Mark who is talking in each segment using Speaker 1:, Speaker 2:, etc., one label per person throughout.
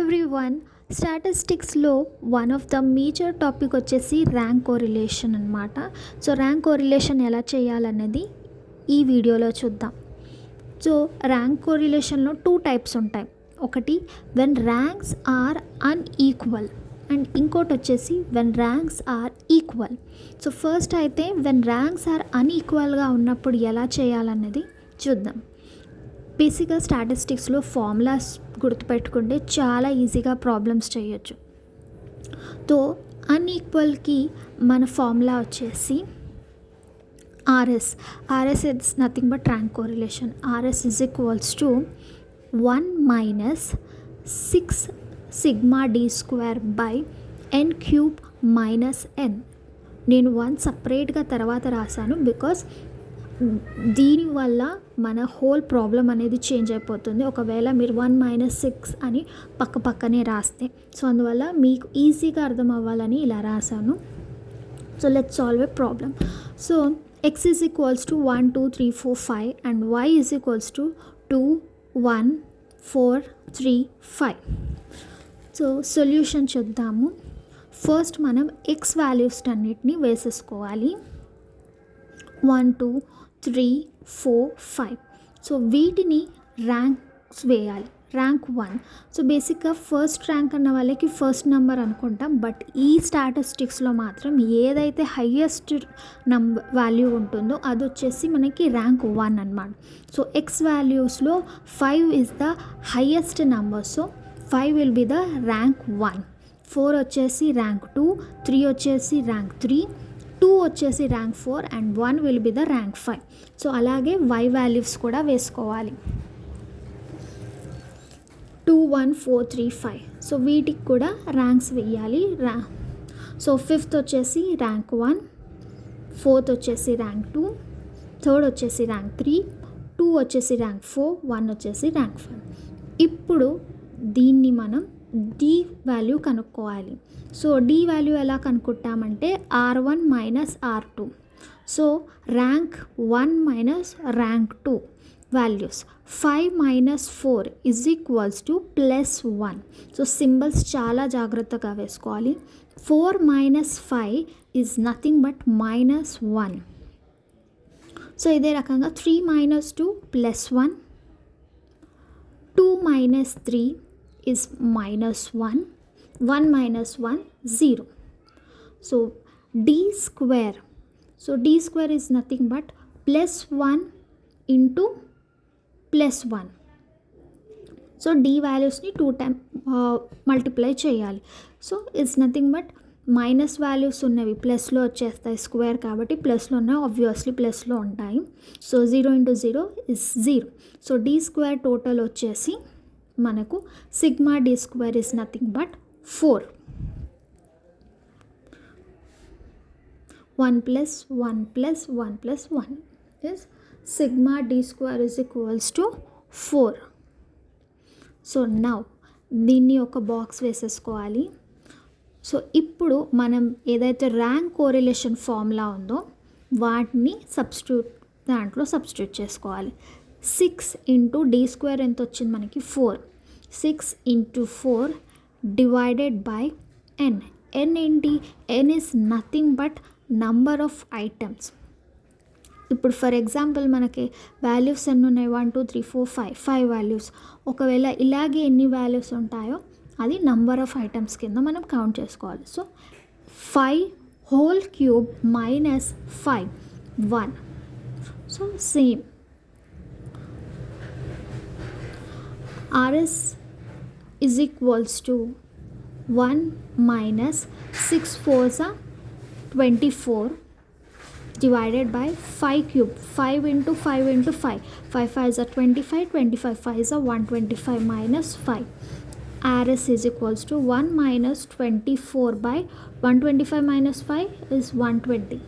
Speaker 1: Everyone, స్టాటిస్టిక్స్లో one of the major topic వచ్చేసి rank correlation అనమాట. సో ర్యాంక్ కోరిలేషన్ ఎలా చేయాలనేది ఈ వీడియోలో చూద్దాం. సో ర్యాంక్ కోరిలేషన్లో 2 టైప్స్ ఉంటాయి. ఒకటి when ranks are unequal and ఇంకోటి వచ్చేసి when ranks are equal. So first అయితే వెన్ ర్యాంక్స్ ఆర్ అన్ఈక్వల్గా ఉన్నప్పుడు ఎలా చేయాలనేది చూద్దాం. బేసిక్గా స్టాటిస్టిక్స్లో ఫార్ములాస్ గుర్తుపెట్టుకుంటే చాలా ఈజీగా ప్రాబ్లమ్స్ చేయొచ్చు. తో అన్ఈక్వల్కి మన ఫార్ములా వచ్చేసి RS is nothing but rank correlation. RS is equals to 1 - 6 sigma D square by n cube minus n. నేను 1 సపరేట్గా తర్వాత రాశాను బికాస్ దీనివల్ల మన హోల్ ప్రాబ్లం అనేది చేంజ్ అయిపోతుంది ఒకవేళ మీరు 1 - 6 అని పక్కనే రాస్తే. సో అందువల్ల మీకు ఈజీగా అర్థం అవ్వాలని ఇలా రాశాను. So let's solve A problem. So x is equals to 1 2 3 4 5 and y is equals to 2 1 4 3 5. So solution చూద్దాము. ఫస్ట్ మనం x వాల్యూస్ అన్నిటిని వేసేసుకోవాలి. 1 2 3 4 5. సో వీటిని ర్యాంక్స్ వేయాలి. ర్యాంక్ 1. సో బేసిక్గా ఫస్ట్ ర్యాంక్ అన్న వాళ్ళకి ఫస్ట్ నెంబర్ అనుకుంటాం, బట్ ఈ స్టాటిస్టిక్స్లో మాత్రం ఏదైతే హయ్యెస్ట్ వాల్యూ ఉంటుందో అది వచ్చేసి మనకి ర్యాంక్ 1 అనమాట. సో ఎక్స్ వాల్యూస్లో 5 is the highest number. So 5 will be the rank 1. 4 వచ్చేసి ర్యాంక్ 2, 3 వచ్చేసి ర్యాంక్ 3, 2 వచ్చేసి rank 4 and 1 will be the rank 5. So అలాగే y వాల్యూస్ కూడా వేసుకోవాలి. 2 1 4 3 5. సో వీటికి కూడా ర్యాంక్స్ వేయాలి. సో 5th వచ్చేసి ర్యాంక్ 1, 4th వచ్చేసి ర్యాంక్ 2, 3rd వచ్చేసి ర్యాంక్ 3, 2 వచ్చేసి ర్యాంక్ 4, 1 వచ్చేసి ర్యాంక్ 5. ఇప్పుడు దీన్ని మనం డి వాల్యూ కనుక్కోవాలి. సో డి వాల్యూ ఎలా కనుక్కుంటామంటే R1 - R2. So rank 1 - rank 2 values 5 - 4 is equals to +1. So symbols చాలా జాగ్రత్తగా వేసుకోవాలి. 4 - 5 ఈజ్ నథింగ్ బట్ -1. సో ఇదే రకంగా 3 - 2 +1, 2 - 3 is -1, 1 - 1 0. So d square. So d square is nothing but +1 into +1. So d వాల్యూస్ని 2 times multiply చేయాలి. So it's nothing but minus values ఉన్నవి ప్లస్లో వచ్చేస్తాయి, స్క్వేర్ కాబట్టి ప్లస్లో ఉన్నాయి, ఆబ్వియస్లీ ప్లస్లో ఉంటాయి. So 0 × 0 is 0. So d square total వచ్చేసి మనకు sigma D square is nothing but 4. 1 + 1 + 1 + 1 is sigma d square is equals to 4. So now దీన్ని ఒక బాక్స్ వేసేసుకోవాలి. సో ఇప్పుడు మనం ఏదైతే ర్యాంక్ కోరిలేషన్ ఫార్ములా ఉందో వాటిని దాంట్లో సబ్స్టిట్యూట్ చేసుకోవాలి. 6 × d స్క్వేర్ ఎంత వచ్చింది మనకి 4. 6 × 4 డివైడెడ్ బై n. n ఏంటి? n is nothing but number of items. ఇప్పుడు ఫర్ ఎగ్జాంపుల్ మనకి వాల్యూస్ ఎన్ని ఉన్నాయి? 1 2 3 4 5 5 వాల్యూస్. ఒకవేళ ఇలాగే ఎన్ని వాల్యూస్ ఉంటాయో అది నంబర్ ఆఫ్ ఐటమ్స్ కింద మనం కౌంట్ చేసుకోవాలి. So 5 whole cube -5 1. So same RS is equals to 1 - 6 4s are 24 divided by 5 cube. 5 × 5 × 5. 5 5s are 25. 25 5s are 125 minus 5. RS is equals to 1 - 24 by 125 minus 5 is 120.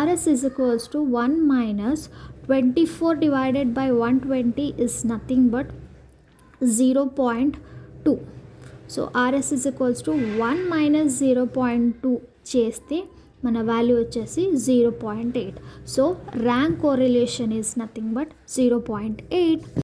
Speaker 1: RS is equals to 1 - 24 divided by 120 is nothing but 0.2. So RS is equals to 1 - 0.2 చేస్తే మన value వచ్చేసి 0.8. So rank correlation is nothing but 0.8.